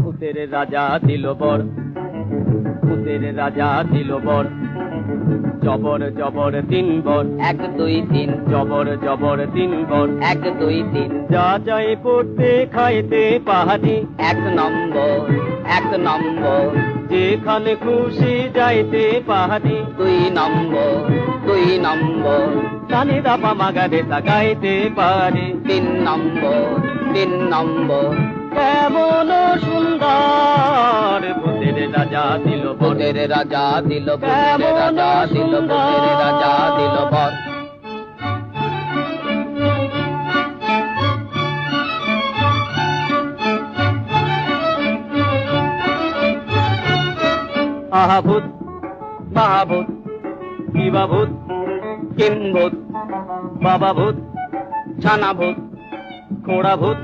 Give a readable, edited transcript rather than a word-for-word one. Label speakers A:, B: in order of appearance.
A: ভূতের রাজা দিল বর, ভূতের রাজা দিল বর, জবর জবর 3 বর,
B: 1 2 3,
A: জবর জবর 3 বর,
B: 1 2 3,
A: যা যাই পড়তে খাইতে পাহাড়ি,
B: 1 নম্বর 1 নম্বর,
A: যেখানে খুশি যাইতে পাহাড়ি,
B: 2 নম্বর 2 নম্বর,
A: কানে দাপা মাগারে তাকাইতে পারে,
B: 3 নম্বর 3 নম্বর,
A: কেমন সুন্দর ভূতের রাজা দিল বর,
B: ভূতের রাজা দিল, ভূতের রাজা দিল, ভূতের রাজা দিল বর।
A: আহা ভূত বাহাভূত, কিবা ভূত,
B: কিম্ভূত,
A: বাবা ভূত,
B: ছানা ভূত,
A: খোড়া ভূত,